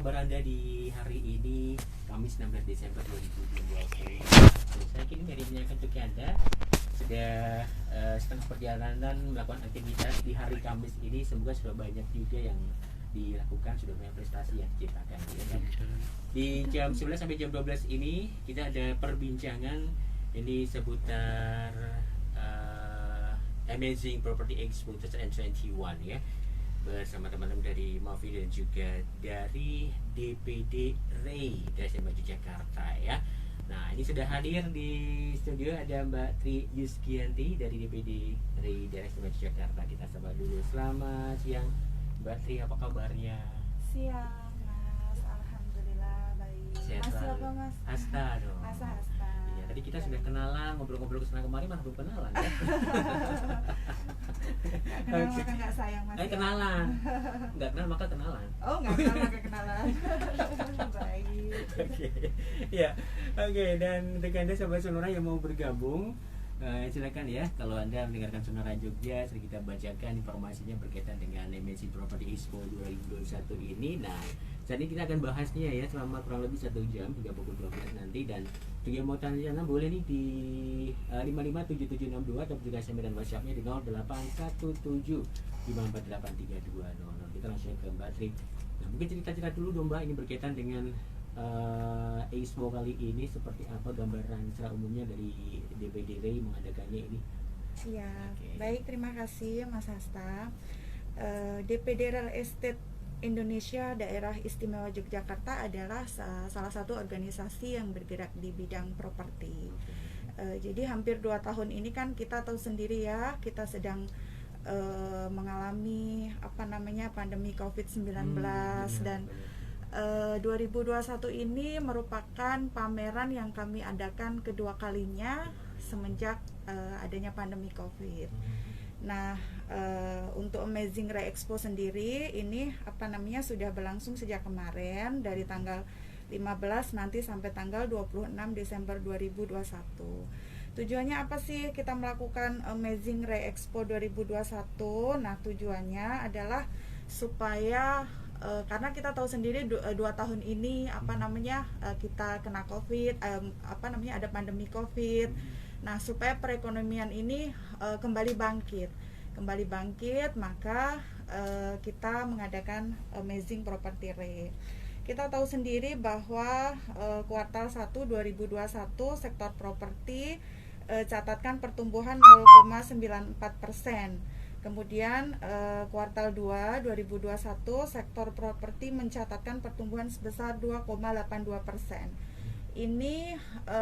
kabar Anda di hari ini, Kamis 16 Desember 2020? Saya kini dari menyampaikan untuk Anda sudah setengah perjalanan melakukan aktivitas di hari Kamis ini. Semoga sudah banyak juga yang dilakukan, sudah banyak prestasi yang diciptakan. Di jam 11 sampai jam 12 ini kita ada perbincangan ini seputar Amazing Property Expo 2021 ya, bersama teman-teman dari Mavi dan juga dari DPD REI dari Maju Jakarta ya. Nah, ini sudah hadir di studio ada Mbak Tri Yuskianti dari DPD REI dari Maju Jakarta. Kita sapa dulu. Selamat siang Mbak Tri, apa kabarnya? Siang Mas, alhamdulillah baik. Sehat Masih selalu. apa Mas? Hasta dong. Hasta. Iya, tadi kita sudah kenalan, ngobrol-ngobrol kesana kemari, malah belum kenalan ya. Kenal maka nggak sayang Mas. Kenalan. Nggak kenal maka kenalan. Oh nggak kenal maka kenalan. Baik. Oke, ya, oke. Dan untuk Anda sahabat Sonora yang mau bergabung, silakan ya. Kalau Anda mendengarkan Sonora Jogja, sedang kita bacakan informasinya berkaitan dengan Amazing Property Expo 2021 ini. Nah, saat ini kita akan bahasnya ya selama kurang lebih 1 jam hingga pukul 12 nanti. Dan bagi yang mau tanya boleh nih di 557762 atau juga SMS dan WhatsAppnya di 0817548320. Kita langsung ke Mbak Tri. Nah, mungkin cerita-cerita dulu dong Mbak, ini berkaitan dengan Expo kali ini seperti apa, gambaran secara umumnya dari DPD REI mengadakannya ini. Iya, Oke. baik, terima kasih Mas Hasta. DPD Real Estate Indonesia Daerah Istimewa Yogyakarta adalah salah satu organisasi yang bergerak di bidang properti. Jadi hampir 2 tahun ini kan kita tahu sendiri ya, kita sedang mengalami pandemi COVID-19 dan 2021 ini merupakan pameran yang kami adakan kedua kalinya semenjak adanya pandemi COVID. Nah, untuk Amazing REI Expo sendiri ini sudah berlangsung sejak kemarin dari tanggal 15 nanti sampai tanggal 26 Desember 2021. Tujuannya apa sih kita melakukan Amazing REI Expo 2021? Nah, tujuannya adalah supaya karena kita tahu sendiri 2 tahun ini kita kena COVID, ada pandemi COVID. Nah, supaya perekonomian ini kembali bangkit, maka kita mengadakan Amazing Property REI. Kita tahu sendiri bahwa kuartal 1 2021 sektor properti catatkan pertumbuhan 0,94%. Kemudian kuartal 2 2021 sektor properti mencatatkan pertumbuhan sebesar 2,82%. Ini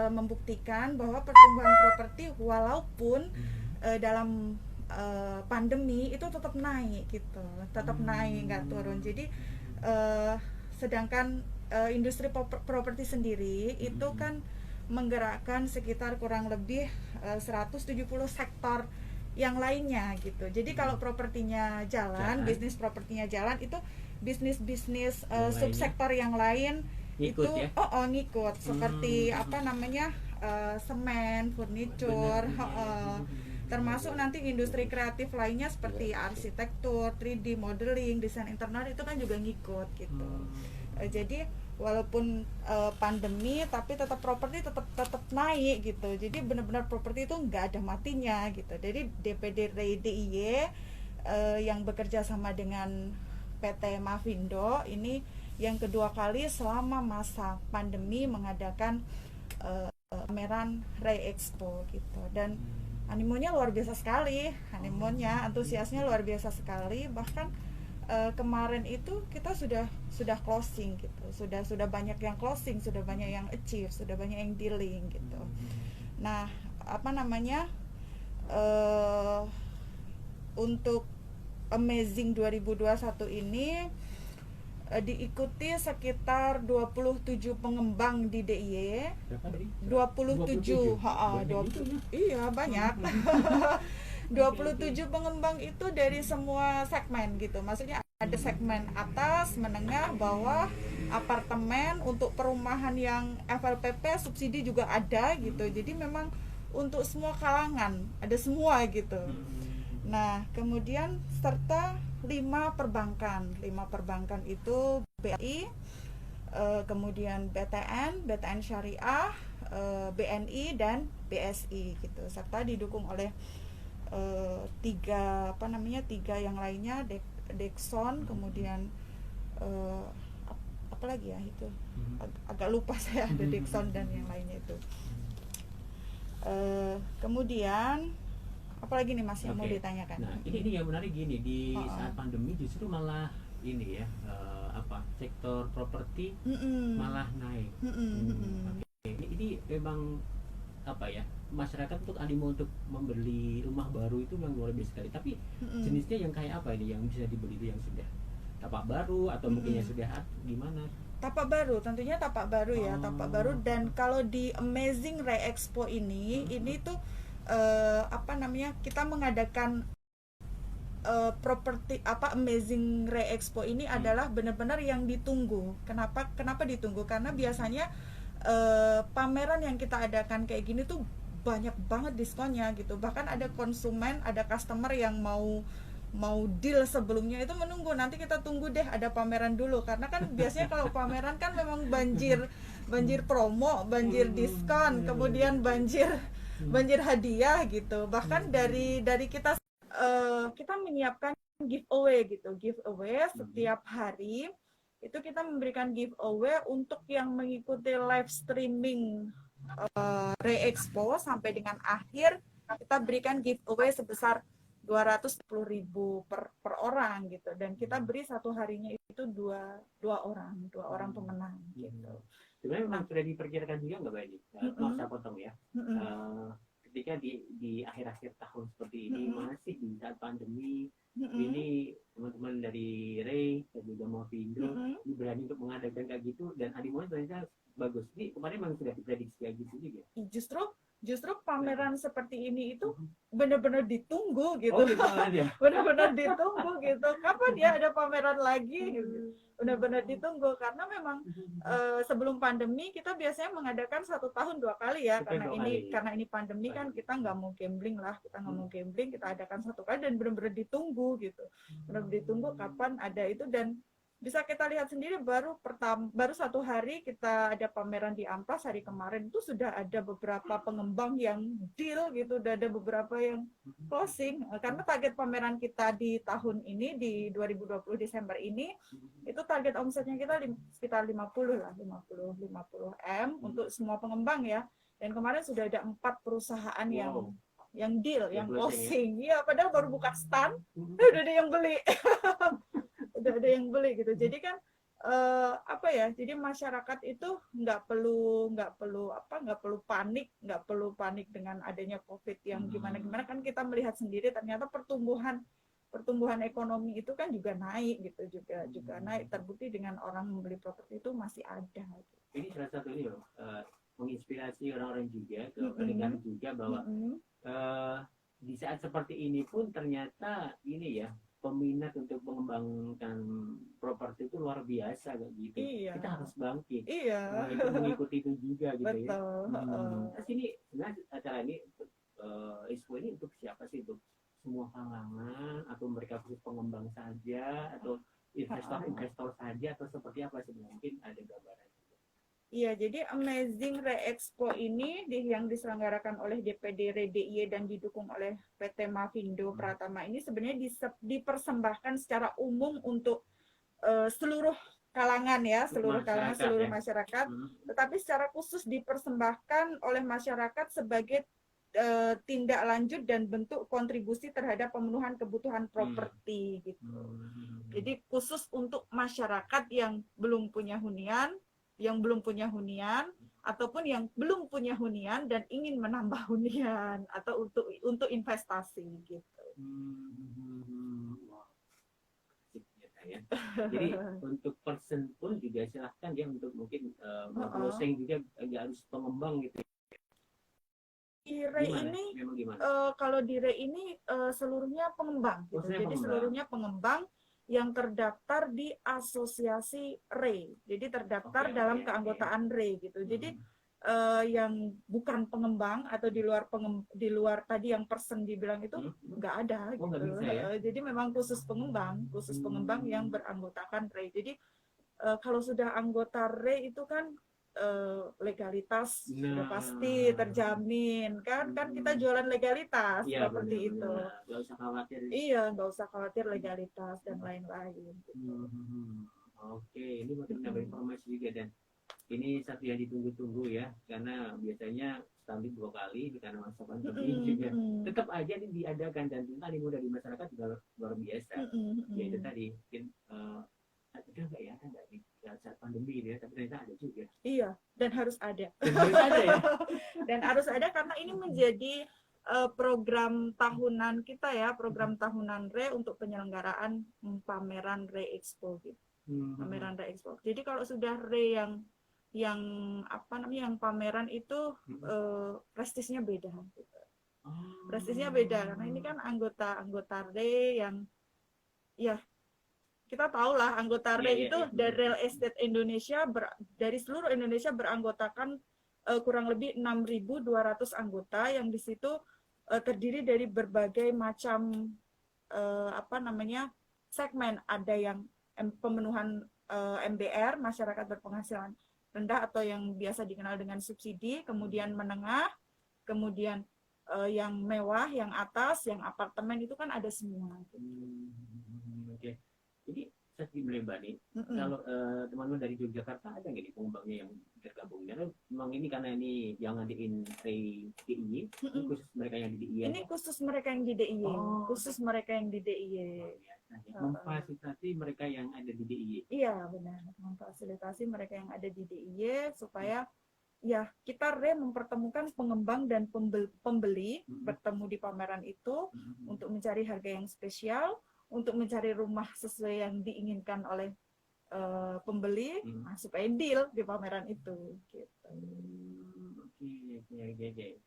membuktikan bahwa pertumbuhan properti walaupun dalam pandemi itu tetap naik gitu, naik, nggak turun. Jadi sedangkan industri properti sendiri itu kan menggerakkan sekitar kurang lebih 170 sektor yang lainnya gitu. Jadi kalau propertinya jalan, bisnis propertinya jalan, itu bisnis subsektor yang lain Ngikut, itu ya? ngikut seperti semen, furniture, termasuk nanti industri kreatif lainnya seperti arsitektur, 3D modeling, desain internal itu kan juga ngikut gitu. Jadi walaupun pandemi tapi tetap properti tetap naik gitu. Jadi benar-benar properti itu nggak ada matinya gitu. Jadi DPD REI DIY yang bekerja sama dengan PT Mavindo ini yang kedua kali selama masa pandemi mengadakan pameran REI Expo gitu. Dan animonya luar biasa sekali, antusiasnya luar biasa sekali. Bahkan kemarin itu kita sudah closing gitu, sudah banyak yang closing, sudah banyak yang achieve, sudah banyak yang dealing gitu. Nah, untuk Amazing 2021 ini diikuti sekitar 27 pengembang di DIY. 27. Iya, banyak. 27 pengembang itu dari semua segmen gitu. Maksudnya ada segmen atas, menengah, bawah, apartemen, untuk perumahan yang FLPP subsidi juga ada gitu. Jadi memang untuk semua kalangan, ada semua gitu. Nah, kemudian serta 5 perbankan itu BRI, kemudian BTN, BTN Syariah, BNI dan BSI gitu, serta didukung oleh tiga yang lainnya, Dexon, kemudian apa lagi ya itu, agak lupa saya, ada Dexon dan yang lainnya itu. Kemudian apalagi nih Mas yang mau ditanyakan? Nah ini yang menarik gini, di saat pandemi justru malah ini ya, sektor properti malah naik. Ini memang masyarakat untuk animo untuk membeli rumah baru itu memang luar biasa sekali. Tapi jenisnya yang kayak apa ini yang bisa dibeli, itu yang sudah tapak baru atau mungkin yang sudah gimana? Tapak baru, tentunya tapak baru ya, tapak baru. Dan kalau di Amazing Re Expo ini tuh kita mengadakan properti Amazing Re Expo ini adalah benar-benar yang ditunggu. Kenapa ditunggu? Karena biasanya pameran yang kita adakan kayak gini tuh banyak banget diskonnya gitu. Bahkan ada konsumen, ada customer yang mau deal sebelumnya itu menunggu, nanti kita tunggu deh ada pameran dulu, karena kan biasanya kalau pameran kan memang banjir promo, banjir diskon, kemudian banjir hadiah gitu. Bahkan dari kita menyiapkan giveaway gitu, setiap hari itu kita memberikan giveaway untuk yang mengikuti live streaming Re Expo sampai dengan akhir. Kita berikan giveaway sebesar 210.000 per orang gitu, dan kita beri satu harinya itu dua orang pemenang gitu. Sebenarnya memang sudah diperkirakan juga nggak Mbak ini? Maaf saya potong ya. Ketika di akhir-akhir tahun seperti ini, masih di saat pandemi, ini teman-teman dari Ray dan juga Movindo berani untuk mengadakan kayak gitu, dan animonya ternyata bagus. Ini kemarin memang sudah diprediksi kayak gitu juga. Justru pameran seperti ini itu benar-benar ditunggu gitu. Ya? Benar-benar ditunggu gitu. Kapan ya ada pameran lagi gitu. Benar-benar ditunggu, karena memang sebelum pandemi kita biasanya mengadakan 1 tahun 2 kali ya, karena ini pandemi kan kita nggak mau gambling, kita adakan 1 kali dan benar-benar ditunggu gitu. Benar-benar ditunggu kapan ada itu, dan bisa kita lihat sendiri baru 1 hari kita ada pameran di Amplas hari kemarin itu sudah ada beberapa pengembang yang deal gitu, udah ada beberapa yang closing, karena target pameran kita di tahun ini di 2020 Desember ini itu target omsetnya kita sekitar 50 M untuk semua pengembang ya, dan kemarin sudah ada 4 perusahaan yang deal, yang closing ya, padahal baru buka stand udah ada yang beli. Udah ada yang beli gitu. Jadi kan jadi masyarakat itu nggak perlu panik dengan adanya COVID yang gimana kan, kita melihat sendiri ternyata pertumbuhan ekonomi itu kan juga naik gitu, juga naik, terbukti dengan orang membeli properti itu masih ada gitu. Ini salah satu ini loh, menginspirasi orang-orang juga, pendengar juga bahwa di saat seperti ini pun ternyata ini ya, peminat untuk mengembangkan properti itu luar biasa kayak gitu. Iya. Kita harus bangkit. Iya. Mengikuti itu juga gitu. Betul. Ya. Terus ini sebenarnya acara ini Expo ini untuk siapa sih? Untuk semua kalangan atau mereka khusus pengembang saja atau investor saja atau seperti apa sih? Mungkin ada gambaran. Iya, jadi Amazing Re Expo ini yang diselenggarakan oleh DPD Re DIY dan didukung oleh PT Mavindo Pratama ini sebenarnya dipersembahkan secara umum untuk seluruh kalangan ya, seluruh masyarakat. Tetapi secara khusus dipersembahkan oleh masyarakat sebagai tindak lanjut dan bentuk kontribusi terhadap pemenuhan kebutuhan properti gitu. Jadi khusus untuk masyarakat yang belum punya hunian, ataupun yang belum punya hunian dan ingin menambah hunian atau untuk investasi gitu. Jadi untuk person pun juga silahkan dia untuk mungkin browsing juga, nggak harus pengembang gitu. Di Re ini kalau di Re ini seluruhnya pengembang gitu. Jadi seluruhnya pengembang yang terdaftar di asosiasi Re, jadi terdaftar dalam keanggotaan Re gitu. Jadi yang bukan pengembang atau di luar tadi yang person dibilang itu nggak ada gitu. Bisa, ya? Jadi memang khusus pengembang yang beranggotakan Re. Jadi kalau sudah anggota RE itu kan legalitas sudah Nah, pasti terjamin kan, kan kita jualan legalitas iya seperti itu. benar-benar. Gak usah khawatir. Iya, nggak usah khawatir legalitas dan lain-lain. Oke, ini makin nambah informasi juga, dan ini satu yang ditunggu-tunggu ya, karena biasanya setahun 2 kali karena masa pandemi juga tetap aja ini diadakan, dan animo dari masyarakat juga luar biasa. Ya itu tadi mungkin ada nggak ya, ada di saat pandemi ini ya, tapi ternyata ada juga. Iya, dan harus ada. Dan harus ada ya. Dan harus ada karena ini menjadi program tahunan kita ya, program tahunan RE untuk penyelenggaraan pameran RE Expo gitu. Pameran RE Expo. Jadi kalau sudah RE yang apa namanya, yang pameran itu prestisnya beda gitu. Prestisnya beda karena ini kan anggota RE yang ya kita tahu lah anggota RE itu dari Real Estate Indonesia dari seluruh Indonesia beranggotakan kurang lebih 6.200 anggota yang di situ terdiri dari berbagai macam apa namanya segmen. Ada yang pemenuhan MBR, masyarakat berpenghasilan rendah atau yang biasa dikenal dengan subsidi, kemudian menengah, kemudian yang mewah, yang atas, yang apartemen, itu kan ada semua. Oke. Jadi saya melebar nih. Kalau teman-teman dari Yogyakarta ada nggak nih pengembangnya yang tergabung? Karena memang ini karena ini yang ngadiin DIY, khusus mereka yang di DIY. Ini khusus mereka yang di DIY. Khusus mereka yang di DIY. Memfasilitasi mereka yang ada di DIY. Iya benar, memfasilitasi mereka yang ada di DIY supaya ya kita mempertemukan pengembang dan pembeli bertemu di pameran itu untuk mencari harga yang spesial, untuk mencari rumah sesuai yang diinginkan oleh pembeli, supaya deal di pameran itu. Gitu. Oke.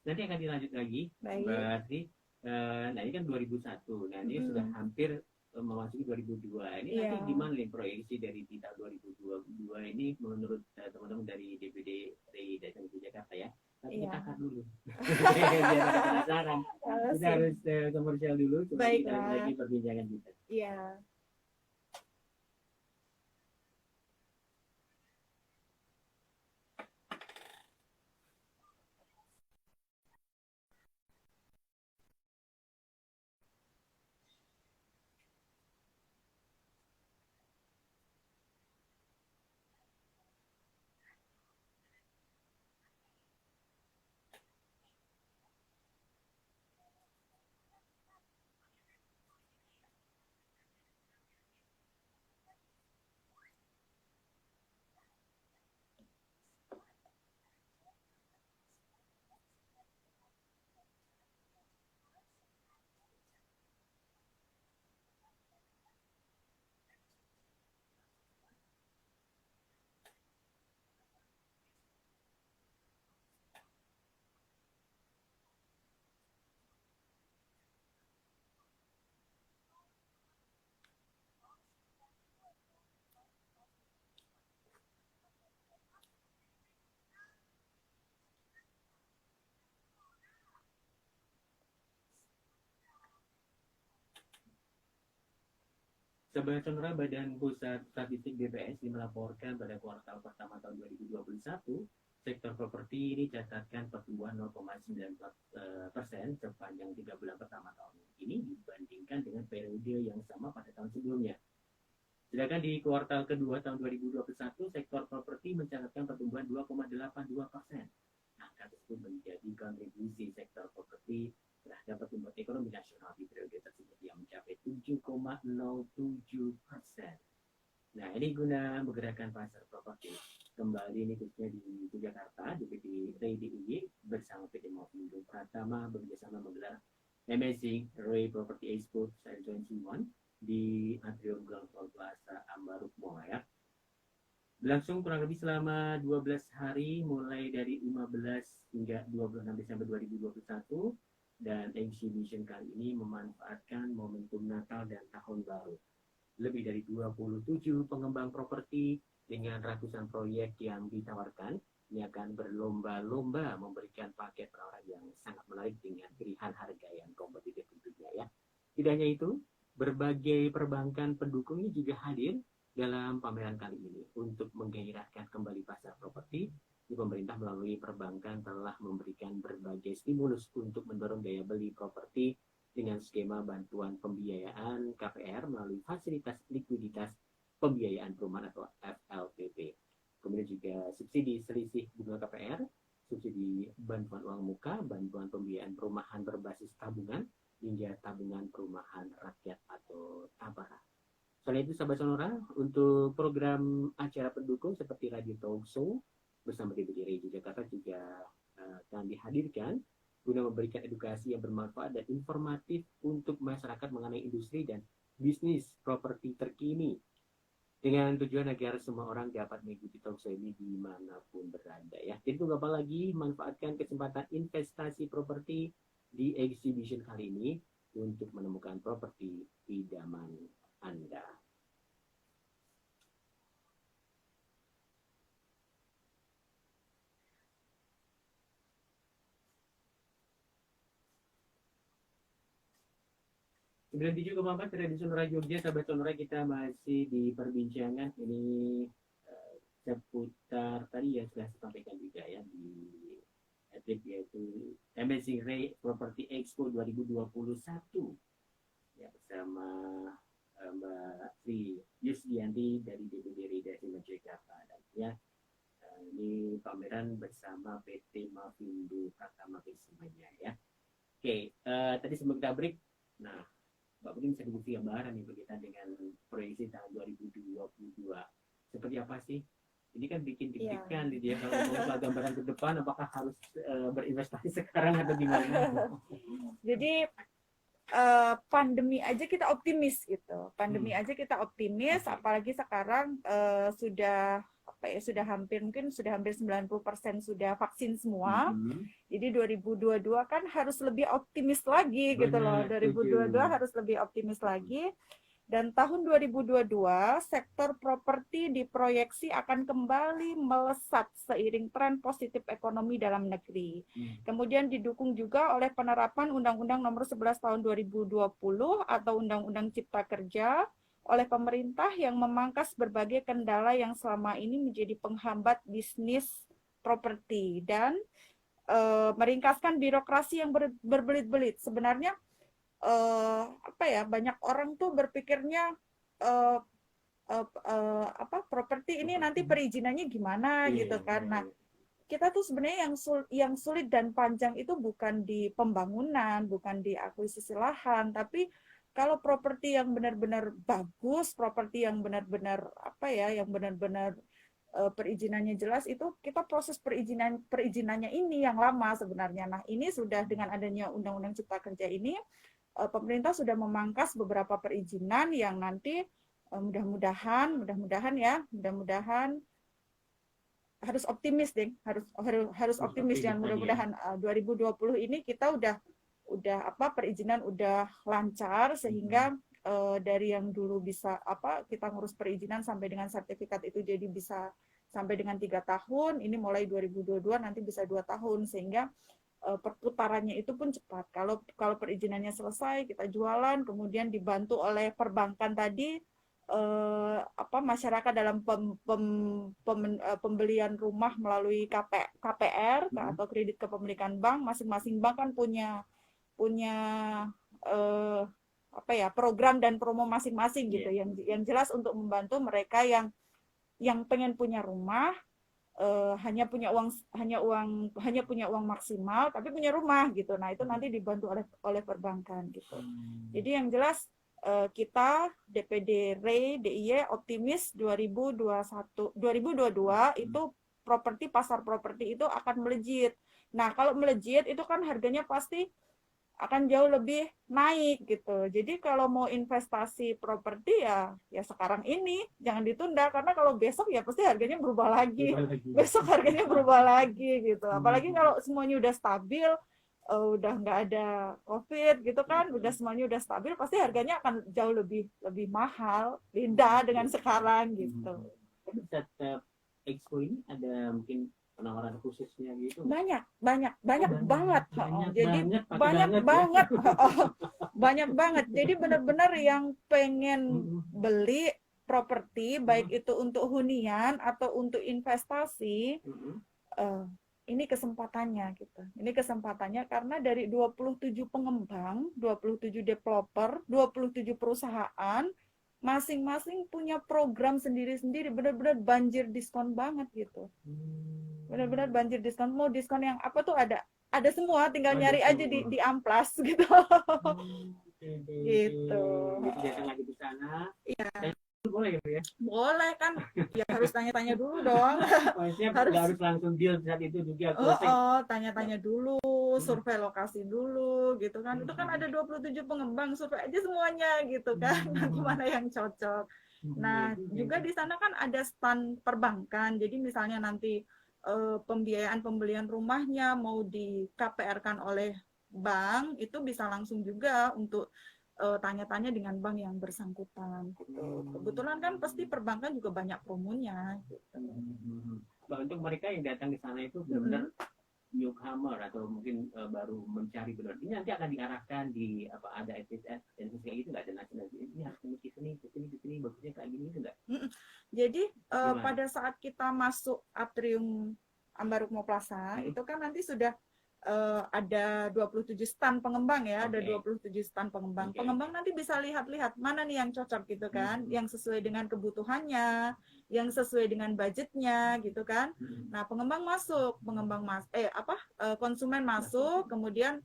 Nanti akan dilanjut lagi. Baik. Berarti, nah ini kan 2001. Nah ini sudah hampir memasuki 2002. Ini nanti gimana nih proyeksi dari di tahun 2022 ini menurut teman-teman dari DPD RI Desa Jakarta ya? Tapi kita akan dulu. Biar penasaran. Kita harus komersial dulu. Baik. Kita lagi perbincangan kita. Iya. Sobat Sonora, Badan Pusat Statistik BPS melaporkan pada kuartal pertama tahun 2021, sektor properti ini catatkan pertumbuhan 0,94% sepanjang 3 bulan pertama tahun ini dibandingkan dengan periode yang sama pada tahun sebelumnya. Sedangkan di kuartal kedua tahun 2021, sektor properti mencatatkan pertumbuhan 2,82%. Angka tersebut menjadi kontribusi sektor properti terhadap pertumbuhan ekonomi nasional di periode tersebut yang mencapai 7,07%. Nah, ini guna menggerakkan pasar properti. Kembali ini khususnya di Jakarta, DPD RI DIY bersama PT Movindo Pratama bekerjasama menggelar Amazing Ray Property Expo 2021 di Atrium Ground Floor Plaza Ambaruk Mall ya. Berlangsung kurang lebih selama 12 hari mulai dari 15 hingga 26 Desember 2021, dan exhibition kali ini memanfaatkan momentum Natal dan Tahun Baru. Lebih dari 27 pengembang properti dengan ratusan proyek yang ditawarkan ini akan berlomba-lomba memberikan paket penawaran yang sangat menarik dengan pilihan harga yang kompetitif tentunya ya. Tidak hanya itu, berbagai perbankan pendukung ini juga hadir dalam pameran kali ini. Untuk menggairahkan kembali pasar properti, pemerintah melalui perbankan telah memberikan berbagai stimulus untuk mendorong daya beli properti dengan skema bantuan pembiayaan KPR melalui fasilitas likuiditas pembiayaan perumahan atau FLPP. Kemudian juga subsidi selisih bunga KPR, subsidi bantuan uang muka, bantuan pembiayaan perumahan berbasis tabungan, hingga tabungan perumahan rakyat atau TAPRA. Selain itu, sahabat Sonora, untuk program acara pendukung seperti Radio Talk Show bersama DPD RI Jakarta juga akan dihadirkan guna memberikan edukasi yang bermanfaat dan informatif untuk masyarakat mengenai industri dan bisnis properti terkini, dengan tujuan agar semua orang dapat mengikuti talk show ini dimanapun berada ya. Jadi tunggu apa lagi, manfaatkan kesempatan investasi properti di exhibition kali ini untuk menemukan properti idaman Anda. Kemudian juga Bapak dari Sonora Jogja, sahabat Sonora, kita masih di perbincangan ini seputar tadi yang sudah saya sampaikan juga ya di yaitu Amazing Ray Property Expo 2021 ya, bersama Mbak Sri Yusdianti dari DPD RI Jakarta. Dan ya, ini pameran bersama PT Mavindo Pratama semuanya ya. Oke, tadi sebelum kita break, nah Mbak Putri bisa dibukti gambaran nih kita dengan proyeksi tahun 2022 seperti apa sih? Ini kan bikin deg-degan dia kalau mau gambaran ke depan, apakah harus berinvestasi sekarang atau gimana? Jadi pandemi aja kita optimis gitu. Pandemi aja kita optimis, apalagi sekarang sudah hampir 90% sudah vaksin semua. Jadi 2022 kan harus lebih optimis lagi. Benar, gitu loh. 2022 harus lebih optimis lagi. Dan tahun 2022 sektor properti diproyeksi akan kembali melesat seiring tren positif ekonomi dalam negeri. Kemudian didukung juga oleh penerapan Undang-Undang Nomor 11 Tahun 2020 atau Undang-Undang Cipta Kerja oleh pemerintah yang memangkas berbagai kendala yang selama ini menjadi penghambat bisnis properti dan meringkaskan birokrasi yang berbelit-belit. Sebenarnya banyak orang tuh berpikirnya properti ini nanti perizinannya gimana gitu kan. Nah, kita tuh sebenarnya yang sulit dan panjang itu bukan di pembangunan, bukan di akuisisi lahan, tapi kalau properti yang benar-benar bagus, properti yang benar-benar perizinannya jelas, itu kita proses perizinannya ini yang lama sebenarnya. Nah, ini sudah dengan adanya Undang-Undang Cipta Kerja ini, pemerintah sudah memangkas beberapa perizinan yang nanti mudah-mudahan harus optimis deh, harus optimis dan mudah-mudahan 2020 ini kita udah perizinan udah lancar sehingga dari yang dulu bisa kita ngurus perizinan sampai dengan sertifikat itu jadi bisa sampai dengan 3 tahun, ini mulai 2022 nanti bisa 2 tahun sehingga perputarannya itu pun cepat. Kalau perizinannya selesai, kita jualan, kemudian dibantu oleh perbankan tadi, masyarakat dalam pembelian rumah melalui KPR atau kredit kepemilikan bank. Masing-masing bank kan punya program dan promo masing-masing gitu. Yang jelas untuk membantu mereka yang pengen punya rumah, hanya punya uang maksimal tapi punya rumah gitu. Nah, itu nanti dibantu oleh perbankan gitu. Jadi yang jelas kita DPD RI DIY optimis 2022 itu pasar properti itu akan melejit. Nah, kalau melejit itu kan harganya pasti akan jauh lebih naik gitu. Jadi kalau mau investasi properti ya sekarang ini jangan ditunda, karena kalau besok ya pasti harganya berubah lagi. Besok harganya berubah lagi gitu. Apalagi kalau semuanya udah stabil, udah nggak ada COVID gitu kan, udah semuanya udah stabil, pasti harganya akan jauh lebih mahal, beda dengan sekarang gitu. Setiap expo ini ada mungkin penawaran khususnya gitu? Banyak banget. Jadi banyak banget. Jadi benar-benar yang pengen beli properti, baik itu untuk hunian atau untuk investasi, ini kesempatannya gitu. Ini kesempatannya karena dari 27 pengembang, 27 developer, 27 perusahaan, masing-masing punya program sendiri-sendiri, benar-benar banjir diskon banget gitu. Benar-benar banjir diskon. Mau diskon yang apa tuh ada semua, tinggal nyari aja di Amplas gitu. Gitu. Jadi datang lagi di sana. Iya. Boleh ya? Boleh kan? Ya harus tanya-tanya dulu dong. Maksudnya harus langsung deal saat itu juga. Tanya-tanya dulu, survei lokasi dulu gitu kan. Itu kan ada 27 pengembang, survei aja semuanya gitu kan. Nanti mana yang cocok. Nah, juga di sana kan ada stand perbankan. Jadi misalnya nanti pembiayaan pembelian rumahnya mau di KPR-kan oleh bank, itu bisa langsung juga untuk tanya-tanya dengan bank yang bersangkutan gitu. Kebetulan kan pasti perbankan juga banyak promonya gitu. Untuk mereka yang datang di sana itu benar-benar newcomer atau mungkin baru mencari benar, ini nanti akan diarahkan di apa, ada SSS dan kayak gitu, nggak ada nasional, ini harus ke sini bagusnya kayak gini itu nggak? Jadi pada saat kita masuk atrium Ambarukmo Plaza, itu kan nanti sudah ada 27 stand pengembang ya, ada 27 stand pengembang. Pengembang nanti bisa lihat-lihat mana nih yang cocok gitu kan, yang sesuai dengan kebutuhannya, yang sesuai dengan budgetnya gitu kan. Nah, konsumen masuk, kemudian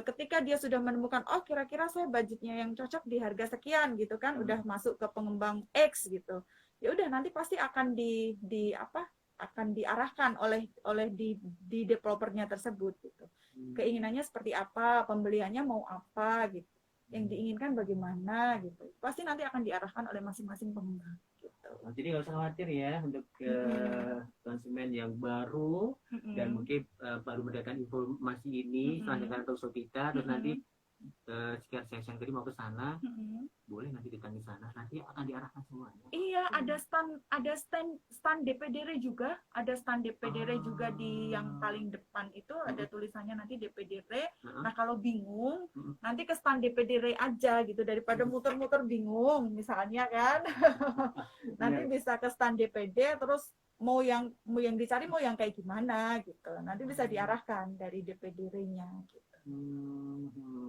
ketika dia sudah menemukan, oh kira-kira saya budgetnya yang cocok di harga sekian gitu kan, udah masuk ke pengembang X gitu. Ya udah nanti pasti akan akan diarahkan oleh di developernya tersebut gitu. Keinginannya seperti apa, pembeliannya mau apa gitu. Yang diinginkan bagaimana gitu. Pasti nanti akan diarahkan oleh masing-masing pengembang gitu. Jadi nggak usah khawatir ya untuk konsumen yang baru dan mungkin baru mendapatkan informasi ini selanjutnya atau Sopita, terus nanti sekian saya tadi mau ke sana, boleh nanti datang di sana, nanti akan diarahkan semuanya. Iya, ada stand DPD juga, ada stand DPD juga di yang paling depan itu ada tulisannya nanti DPD. Nah, kalau bingung, nanti ke stand DPD aja gitu, daripada muter-muter bingung misalnya kan. Nanti bisa ke stand DPD, terus mau yang dicari mau yang kayak gimana gitu. Nanti bisa diarahkan dari DPD-nya gitu.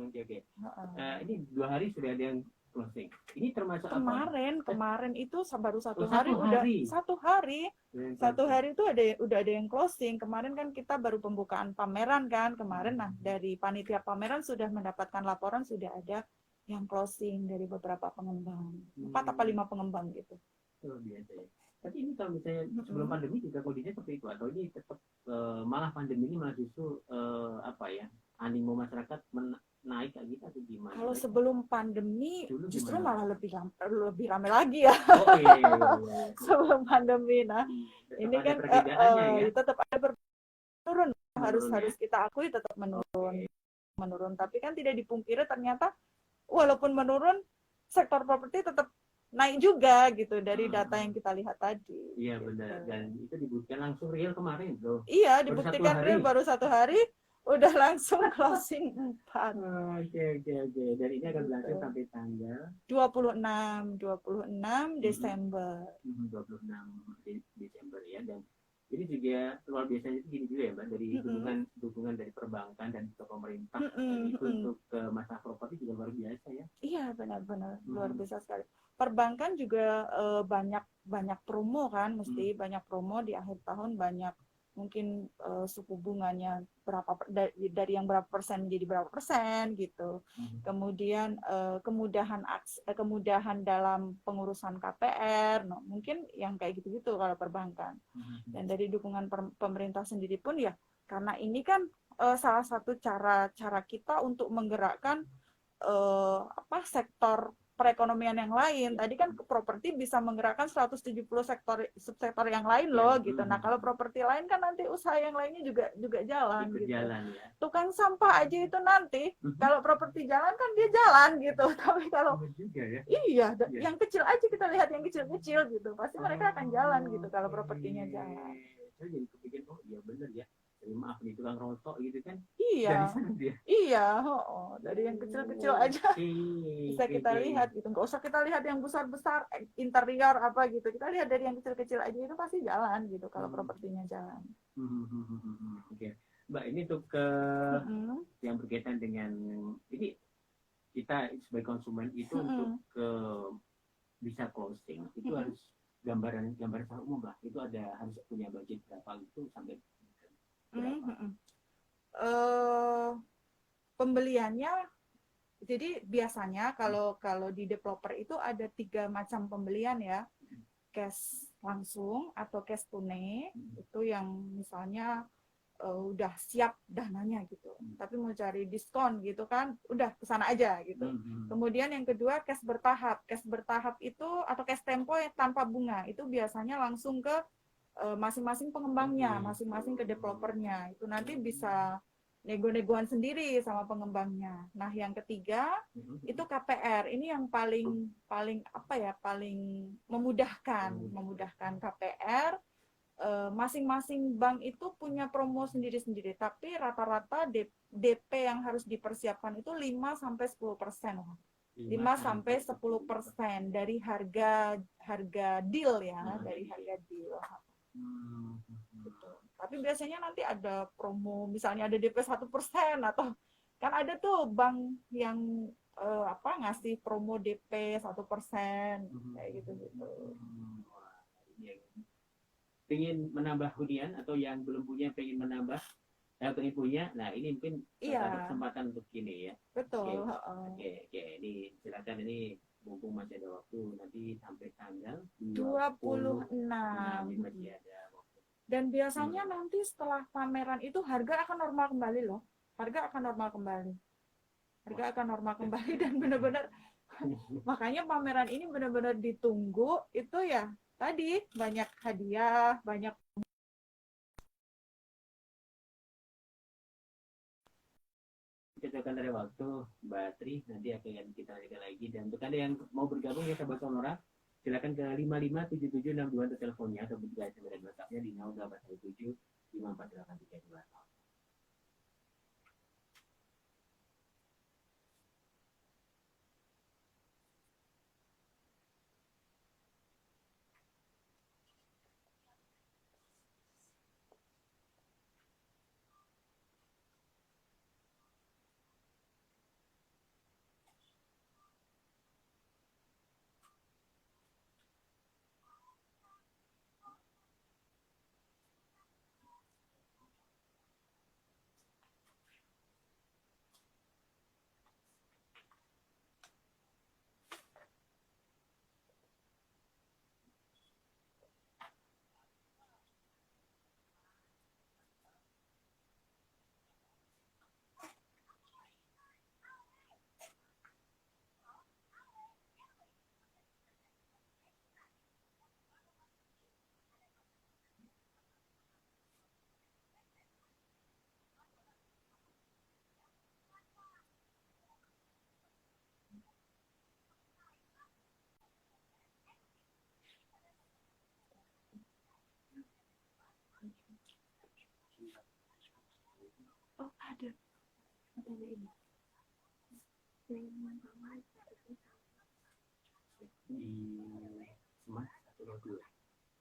Oke. Ini 2 hari sudah ada yang closing. Ini termasuk kemarin itu baru satu hari. Satu hari itu udah ada yang closing. Kemarin kan kita baru pembukaan pameran kan kemarin. Nah, dari panitia pameran sudah mendapatkan laporan sudah ada yang closing dari beberapa pengembang, 4 atau 5 pengembang gitu. Biasa ya. Tapi ini kalau misalnya sebelum pandemi juga kondisinya seperti itu, atau ini tetap malah pandemi ini malah justru animo masyarakat naik kayak gitu atau gimana? Kalau sebelum pandemi justru malah lebih ramai lagi ya. Sebelum pandemi. Nah, ini kan tetap ada menurun, harus kita akui tetap menurun. Tapi kan tidak dipungkiri ternyata walaupun menurun, sektor properti tetap naik juga gitu dari data yang kita lihat tadi. Iya benar. Dan itu dibuktikan langsung real kemarin loh. Iya, dibuktikan real baru 1 hari udah langsung closing 4. Oke. Dan ini akan berlangsung sampai tanggal 26 Desember. 26 Desember ya. Dan ini juga luar biasa itu gini juga ya Mbak, dari dukungan dari perbankan dan juga pemerintah itu untuk masalah properti juga luar biasa ya. Iya benar-benar luar biasa sekali. Perbankan juga banyak promo kan, mesti banyak promo di akhir tahun, banyak mungkin suku bunganya dari yang berapa persen menjadi berapa persen gitu. Kemudian kemudahan dalam pengurusan KPR, mungkin yang kayak gitu-gitu kalau perbankan. Dan dari dukungan pemerintah sendiri pun ya, karena ini kan salah satu cara kita untuk menggerakkan sektor perekonomian yang lain. Tadi kan properti bisa menggerakkan 170 subsektor yang lain loh gitu. Nah, kalau properti lain kan nanti usaha yang lainnya juga jalan gitu. Jalan, ya. Tukang sampah aja itu nanti kalau properti jalan kan dia jalan gitu. Tapi kalau yang kecil aja kita lihat yang kecil-kecil gitu. Pasti mereka akan jalan gitu kalau propertinya jalan. Saya jadi kepikir iya benar ya. maaf nih tukang rotok gitu kan, Iya, dari sana dia. iya, dari yang kecil-kecil aja bisa Oke, kita oke. lihat gitu. Nggak usah kita lihat yang besar-besar, interior apa gitu. Kita lihat dari yang kecil-kecil aja itu pasti jalan gitu kalau propertinya jalan. Oke, Mbak, ini untuk ke Mm-mm. yang berkaitan dengan ini, kita sebagai konsumen itu untuk Mm-mm. ke bisa closing itu Mm-mm. harus gambaran secara umum lah, itu ada harus punya budget berapa itu sampai berapa. Mm-mm. Eh, Pembeliannya, jadi biasanya kalau kalau di developer itu ada 3 macam pembelian ya, cash langsung atau cash tunai, itu yang misalnya udah siap dananya gitu, tapi mau cari diskon gitu kan, udah kesana aja gitu. Kemudian yang kedua cash bertahap. Cash bertahap itu atau cash tempo yang tanpa bunga itu biasanya langsung ke masing-masing pengembangnya, masing-masing ke developernya. Itu nanti bisa nego-negoan sendiri sama pengembangnya. Nah, yang ketiga itu KPR. Ini yang paling paling apa ya, paling memudahkan KPR. Masing-masing bank itu punya promo sendiri-sendiri, tapi rata-rata DP yang harus dipersiapkan itu 5 sampai 10%. 5 sampai 10% dari harga harga deal ya, dari harga deal. Gitu. Tapi biasanya nanti ada promo, misalnya ada DP 1% atau kan ada tuh bank yang ngasih promo DP 1% kayak gitu gitu. Pengen menambah hunian atau yang belum punya pengen menambah, pengen punya, nah ini mungkin satu Iya, kesempatan untuk ini ya. betul. Oke, ini silakan, ini mumpung masih ada waktu, nanti sampai tanggal 26. ini masih ada waktu. Dan biasanya nanti setelah pameran itu harga akan normal kembali loh. Harga akan normal kembali. Harga akan normal kembali dan benar-benar makanya pameran ini benar-benar ditunggu itu ya. Tadi banyak hadiah, banyak. Cocokkan dari waktu Mbak Tri, nanti akan kita lanjutkan lagi. Dan untuk Anda yang mau bergabung ya sahabat Sonora, silakan ke 557762 untuk teleponnya atau juga SMS WhatsApp-nya di 0817 54832. Oh, ada. Ada ini. Di Smart 102.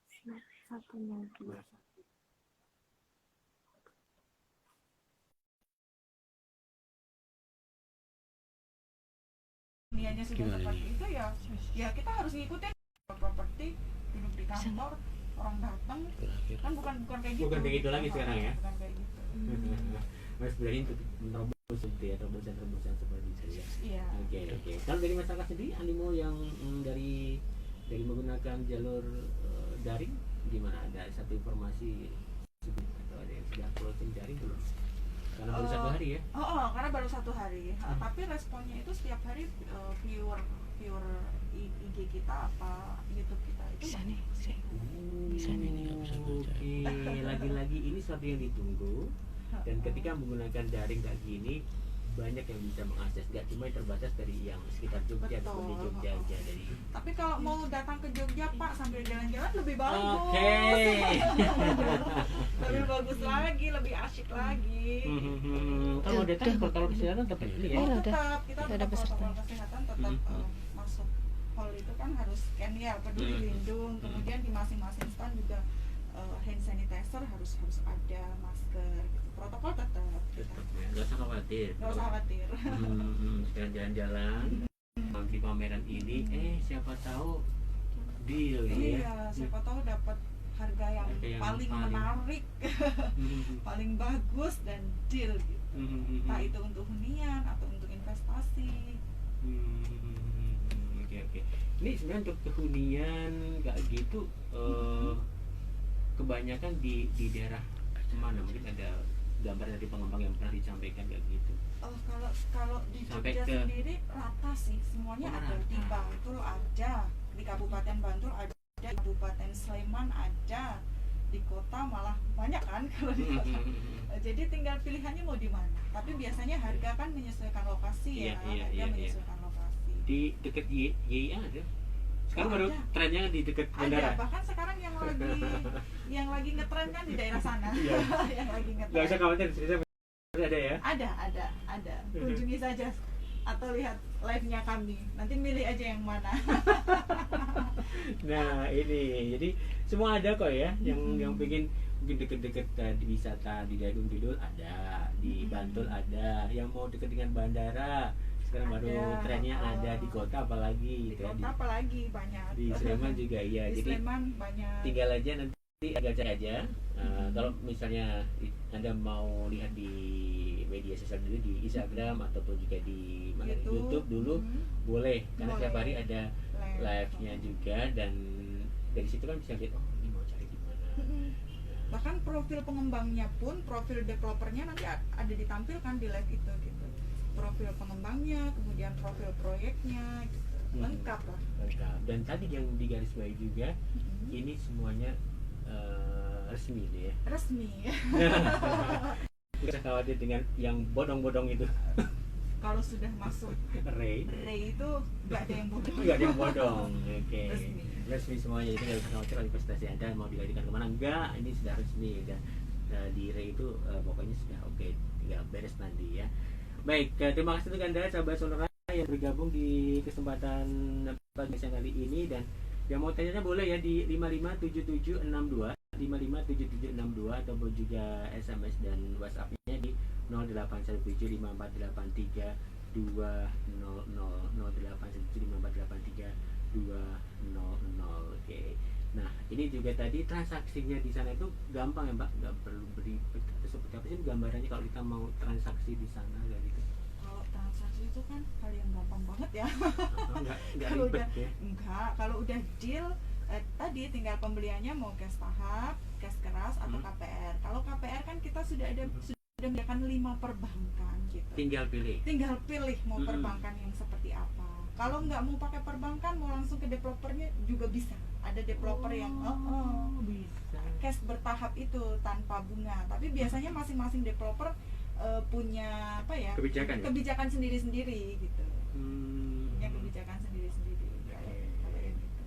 Smart 102. Niatnya sudah seperti itu ya, ya kita harus ngikutin properti, duduk di kantor, orang datang kan bukan kayak gitu. Bukan kayak gitu lagi sekarang ya. Bukan kayak gitu. Mas berani untuk menerobos itu ya, terobosan seperti itu ya. Iya. Oke. Kalau dari masyarakat sendiri, animo yang dari menggunakan jalur daring gimana? Ada satu informasi atau ada yang sudah closing daring belum? Karena baru 1 hari ya. Karena baru 1 hari. Tapi responnya itu setiap hari viewer IG kita apa YouTube kita itu Bisa nih. Oke, lagi-lagi ini sesuatu yang ditunggu. Dan ketika menggunakan daring kayak gini, banyak yang bisa mengakses, nggak cuma yang terbatas dari yang sekitar Jogja ataupun di Jogja aja. Dari tapi kalau mau datang ke Jogja Pak sambil jalan-jalan lebih bagus. Oke. lebih bagus lagi, lebih asyik lagi. Kalau datang protokol kesehatan tetap ini ya. Oh, Udah. tetap kita Udah tetap peserta. protokol kesehatan tetap masuk hall itu kan harus scan ya, peduli lindung, kemudian di masing-masing stand juga hand sanitizer harus ada, masker gitu. Protokol tetap Tetap ya, nggak usah khawatir. nggak usah khawatir. Sekarang jalan-jalan di pameran ini, siapa tahu deal ya. Iya, siapa tahu dapat harga yang paling menarik, paling bagus dan deal gitu. Entah itu untuk hunian atau untuk investasi. Oke. Ini sebenarnya untuk kehunian kayak gitu kebanyakan di daerah mana? Mungkin ada gambar dari pengembang yang pernah disampaikan kayak gitu. Kalau di Sampai Jogja ke- sendiri rata sih, semuanya ada. Di Bantul ada, di Kabupaten Bantul ada, di Kabupaten Sleman ada, di kota malah banyak kan kalau di kota. Jadi tinggal pilihannya mau di mana. Tapi biasanya harga kan menyesuaikan lokasi ya, harga menyesuaikan lokasi. Di dekat YIA ada. Sekarang Oh, baru ada. trennya di dekat bandara. Ada, bahkan sekarang yang lagi ngetren kan di daerah sana. Iya. Yang lagi ngetren. Nggak usah khawatir, cerita ada ya. Ada. Kunjungi saja atau lihat live-nya kami. Nanti milih aja yang mana. Nah ini, jadi semua ada kok ya. Yang pengen mungkin deket-deket di wisata di daerah Gunung ada, di Bantul ada, yang mau deket dengan bandara. Sekarang baru Ada. trennya ada di kota apalagi Di gitu ya. kota apalagi banyak. Di Sleman juga iya. Di Jadi Sleman banyak. tinggal aja nanti agak cek aja. Kalau misalnya Anda mau lihat di media sosial dulu di Instagram ataupun juga di YouTube dulu boleh karena Boleh. setiap hari ada live-nya juga dan dari situ kan bisa lihat ini mau cari di mana. Bahkan profil pengembangnya pun, profil developernya nanti ada ditampilkan di live itu gitu. Profil pengembangnya, kemudian profil proyeknya gitu. Lengkap lah. Lengkap. Dan tadi yang digarisbawahi juga ini semuanya resmi nih ya. Resmi. Nggak usah khawatir dengan yang bodong-bodong itu. Kalau sudah masuk Ray itu nggak ada yang bodoh. nggak ada yang bodong. Oke. Resmi. Resmi semuanya, jadi nggak usah khawatir kalau investasi Anda mau dilarikan kemana, enggak, ini sudah resmi udah di Ray itu pokoknya sudah oke, tinggal beres nanti ya. Baik, terima kasih untuk Anda sahabat Sonora yang bergabung di kesempatan pagi siang kali ini, dan yang mau tanya boleh ya di 557762 557762 ataupun juga SMS dan WhatsApp-nya di 0817548320 Oke. Nah, ini juga tadi transaksinya di sana itu gampang ya, Mbak? Nggak perlu beri seperti apa sih gambarannya kalau kita mau transaksi di sana kayak gitu? Kalau transaksi itu kan hal yang gampang banget ya. Nggak Kalau ribet udah ya? enggak, kalau udah deal tadi tinggal pembeliannya mau cash tahap, cash keras atau KPR. Kalau KPR kan kita sudah menyediakan 5 perbankan gitu. Tinggal pilih. Tinggal pilih mau perbankan yang seperti apa. Kalau nggak mau pakai perbankan, mau langsung ke developernya juga bisa. Ada developer yang bisa cash bertahap itu tanpa bunga. Tapi biasanya masing-masing developer punya apa ya? kebijakan ya? Kebijakan sendiri-sendiri gitu. Punya kebijakan sendiri-sendiri. Kalau yang gitu.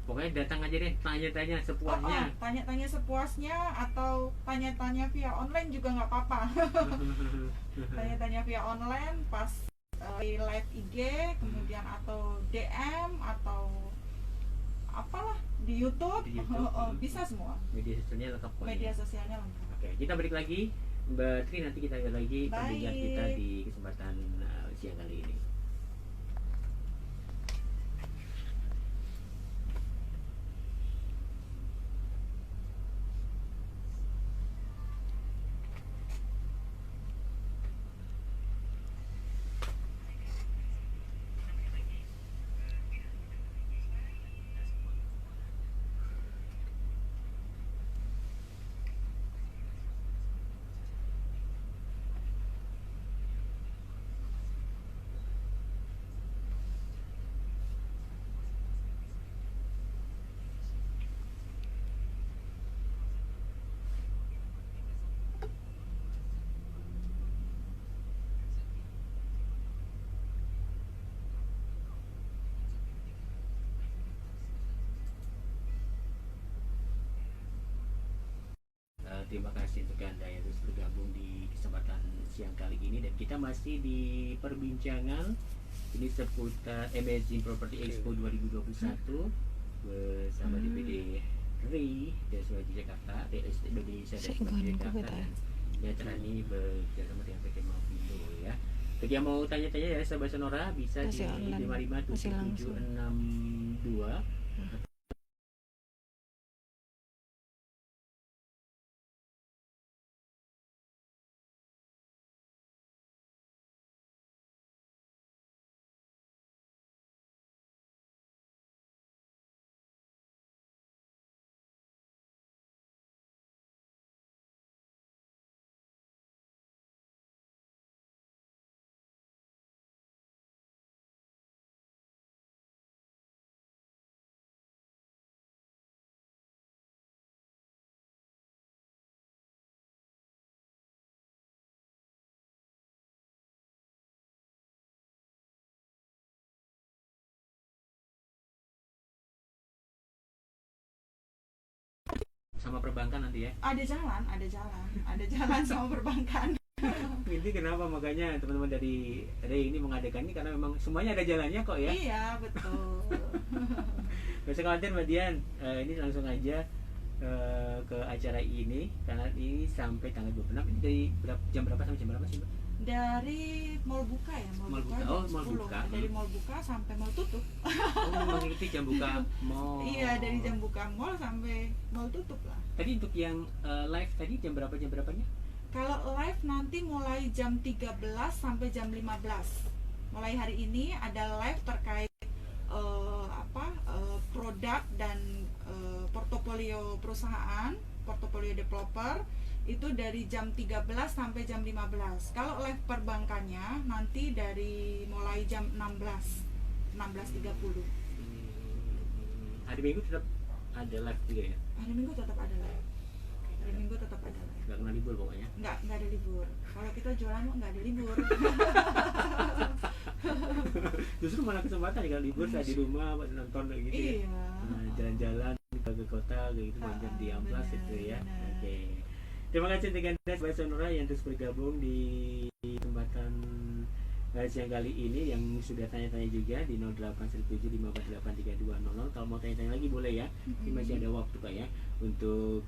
Pokoknya datang aja deh, tanya-tanya sepuasnya. Tanya-tanya sepuasnya atau tanya-tanya via online juga nggak apa-apa. Tanya-tanya via online pas live IG, kemudian atau DM atau apalah di YouTube, bisa semua. Media sosialnya lengkap kok. Media sosialnya lengkap. Oke, kita balik lagi Mbak Tri, nanti kita lihat lagi perbincangan Baik. kita di kesempatan siang kali ini. terima kasih untuk Anda yang terus bergabung di kesempatan siang kali ini, dan kita masih di perbincangan ini seputar Amazing Property Expo 2021 bersama DPD RI Deswadi Jakarta, DST Indonesia dan Jakarta, dan di acara ini bekerjasama dengan PT Mavindo ya. Bagi yang mau tanya-tanya ya sahabat Sonora bisa di 557762. Sama perbankan nanti ya. Ada jalan sama perbankan. Ini kenapa makanya teman-teman dari Ray ini mengadakan ini, karena memang semuanya ada jalannya kok ya. Iya betul. Gak usah khawatir Mbak Dian, ini langsung aja ke acara ini, karena ini sampai tanggal 26. Ini dari jam berapa sampai jam berapa sih Mbak? Dari mall buka ya, Mall buka. jam Oh, mall 10. buka. Dari mall buka sampai mall tutup. Oh, mengikuti jam buka mall. Iya, dari jam buka mall sampai mall tutup lah. Tadi untuk yang live tadi jam berapanya? Kalau live nanti mulai jam 13 sampai jam 15. Mulai hari ini ada live terkait produk dan portofolio perusahaan, portofolio developer itu dari jam 13 sampai jam 15. Kalau live perbankannya nanti dari mulai jam 16.30. Hari Minggu tetap ada live juga ya? Hari Minggu tetap ada live. Nggak kena libur pokoknya? Nggak ada libur. Kalau kita jualan nggak ada libur. Justru malah kesempatan ya kalau libur saya di rumah nonton kayak gitu ya. Iya. Nah, jalan-jalan ke kota kayak gitu, main di Amplas itu ya. Benar. Oke. Terima kasih untuk Anda sahabat Sonora yang terus bergabung di kesempatan siang kali ini, yang sudah tanya-tanya juga di 0817583200. Kalau mau tanya-tanya lagi boleh ya. Ini masih ada waktu Pak ya untuk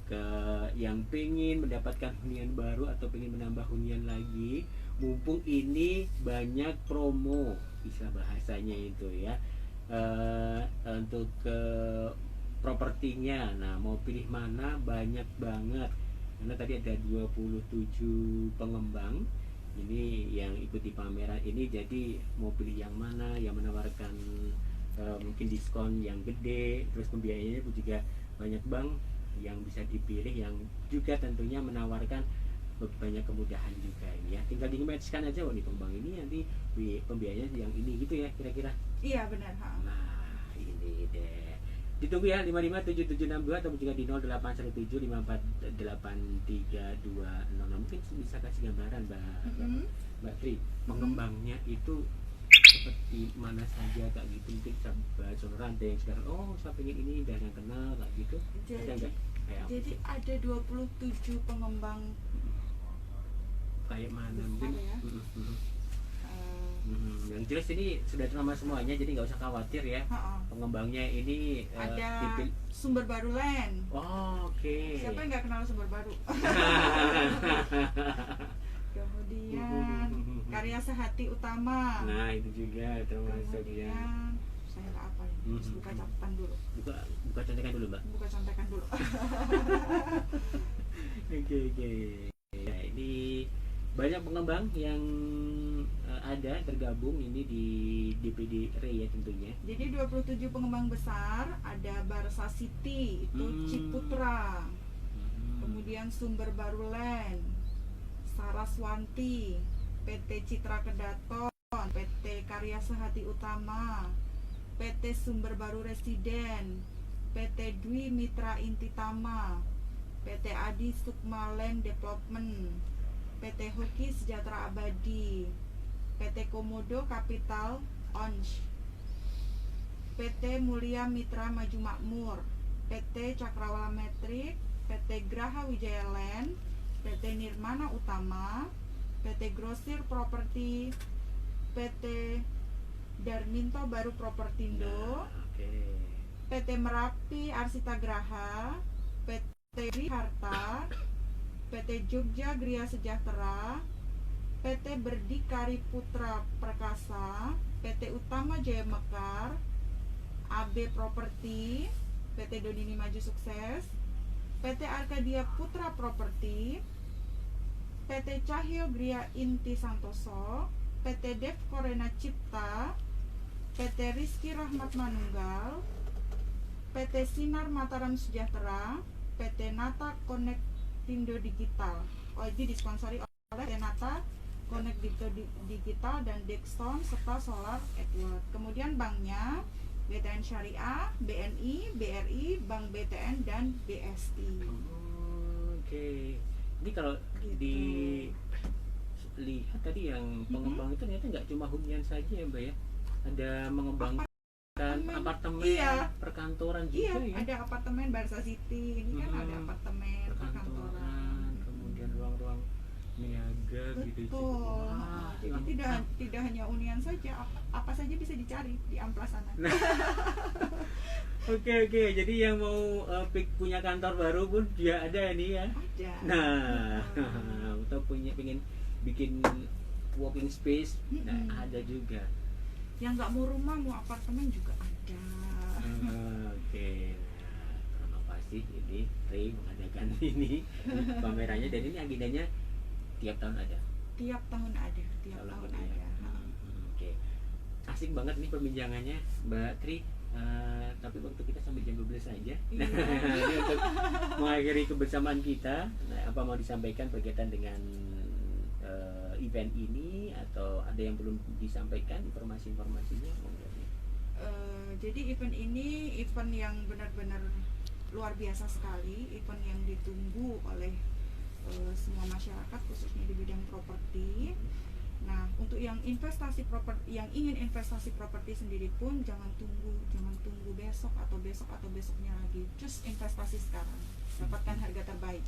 yang pengen mendapatkan hunian baru atau pengen menambah hunian lagi. Mumpung ini banyak promo, bisa bahasanya itu ya. Untuk propertinya. Nah, mau pilih mana banyak banget. Karena tadi ada 27 pengembang ini yang ikuti pameran ini, jadi mau pilih yang mana yang menawarkan mungkin diskon yang gede, terus pembiayaannya pun juga banyak bank yang bisa dipilih, yang juga tentunya menawarkan banyak kemudahan juga ini ya. Tinggal di matchkan aja, nih pengembang ini nanti pembiayanya yang ini gitu ya kira-kira. Iya benar. Nah ini deh, ditunggu ya 557762 atau juga di 0817548320. Mungkin bisa kasih gambaran Mbak Tri, pengembangnya itu seperti mana saja kayak gitu, mungkin sahabat Sonora ada yang sekarang saya pengen ini dan yang kenal kayak gitu. Jadi ada 27 pengembang kayak mana besar mungkin ya. Yang jelas ini sudah terama semuanya, jadi nggak usah khawatir ya. Pengembangnya ini ada Sumber Baru Land. Oke. Siapa yang nggak kenal Sumber Baru? Kemudian Karya Sehati Utama. Nah itu juga termasuk ya. Kemudian saya nggak apa ya, buka catatan dulu. Buka contekan dulu Mbak. Buka contekan dulu. Oke. Ya, ini banyak pengembang yang ada tergabung ini di DPD RI ya tentunya. Jadi 27 pengembang besar, ada Barsa City itu Ciputra. Kemudian Sumber Baru Land, Saraswanti, PT Citra Kedaton, PT Karya Sehati Utama, PT Sumber Baru Residen, PT Dwi Mitra Intitama, PT Adi Sukma Land Development, PT Hoki Sejahtera Abadi, PT Komodo Capital Onsh, PT Mulia Mitra Maju Makmur, PT Cakrawala Metrik, PT Graha Wijaya Land, PT Nirmana Utama, PT Grosir Property, PT Darminto Baru Propertindo, Oke. PT Merapi Arsita Graha, PT Griharta, PT Jogja Gria Sejahtera, PT Berdikari Putra Perkasa, PT Utama Jaya Mekar, AB Property, PT Donini Maju Sukses, PT Arkadia Putra Property, PT Cahyo Gria Inti Santoso, PT Dev Korena Cipta, PT Rizky Rahmat Manunggal, PT Sinar Mataram Sejahtera, PT Nata Connectindo Digital. Oh, ini disponsori oleh PT Nata Connectindo Digital dan Dexton serta Solar Edward. Kemudian banknya BTN Syariah, BNI, BRI, Bank BTN dan BSI. Oke. Ini kalau Gitu. dilihat tadi yang pengembang itu ternyata nggak cuma hunian saja ya Mbak ya, ada mengembangkan apartemen, Iya. perkantoran Iya, juga ya. ada apartemen Barca City. Ini kan ada apartemen, perkantoran. kemudian ruang-ruang niaga gitu juga. Betul. Wah, Jadi tidak hanya hunian saja, apa saja bisa dicari di amplas sana. Oke, jadi yang mau punya kantor baru pun dia ada ini ya. Ada. Nah, atau pengen bikin working space, nah ada juga. Yang nggak mau rumah, mau apartemen juga ada. Oke, nah, karena pasti ini Ray mengadakan ini pamerannya dan ini agendanya tiap tahun ada. Tiap tahun ada, tiap Kalau tahun begitu ya. ada. Oke, asik banget nih perbincangannya Mbak Tri. Tapi waktu kita sampai jam 12 saja. Iya. Ini untuk mengakhiri kebersamaan kita. Nah, apa mau disampaikan berkaitan dengan event ini atau ada yang belum disampaikan informasinya? Jadi event ini event yang benar-benar luar biasa sekali, event yang ditunggu oleh semua masyarakat khususnya di bidang properti. Nah, untuk yang investasi properti, yang ingin investasi properti sendiri pun jangan tunggu besok atau besoknya lagi. Just investasi sekarang, dapatkan harga terbaik.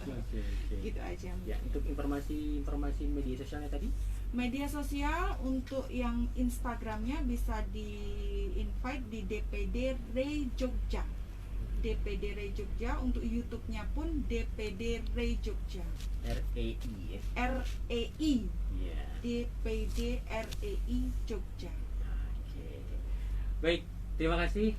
Oke. Gitu aja. Ya, untuk informasi media sosialnya tadi? Media sosial untuk yang Instagramnya bisa di invite di DPD Ray Jogja. DPD Ray Jogja. Untuk YouTube-nya pun DPD Ray Jogja. REI ya. REI. Iya. DPD REI Jogja. Oke. Baik, terima kasih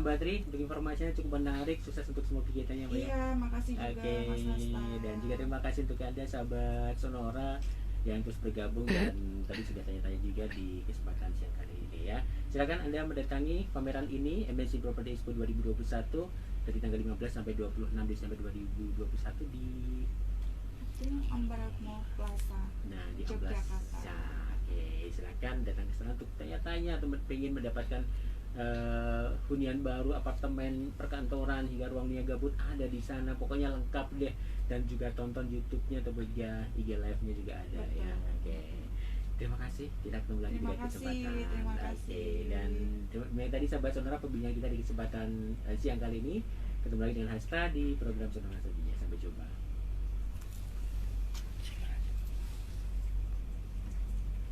Mbak Tri untuk informasinya cukup menarik. Sukses untuk semua kegiatannya Mbak. Iya, makasih juga Oke, Mas Hasta. dan juga terima kasih untuk Anda sahabat Sonora yang terus bergabung dan tadi sudah tanya-tanya juga di kesempatan siang kali ini ya. Silakan Anda mendatangi pameran ini MNC Property Expo 2021 dari tanggal 15 sampai 26 Desember 2021 di Ambarat Mall Plaza. Nah, di Amplas. Yogyakarta. Ya, oke, silakan datang ke sana untuk tanya-tanya atau ingin mendapatkan hunian baru, apartemen, perkantoran hingga ruang niaga pun ada di sana. Pokoknya lengkap deh, dan juga tonton YouTube-nya atau juga IG live-nya juga ada. Betul. Ya. Oke. Terima kasih. Kita ketemu lagi di Terima lain kasih, kesempatan. terima Oke, kasih. dan tadi sahabat Sonora perbincangan kita di kesempatan siang kali ini. Ketemu lagi dengan Hasta di program Sonora selanjutnya. Sampai jumpa.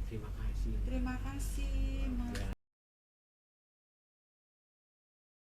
Terima kasih. Terima kasih, Mas.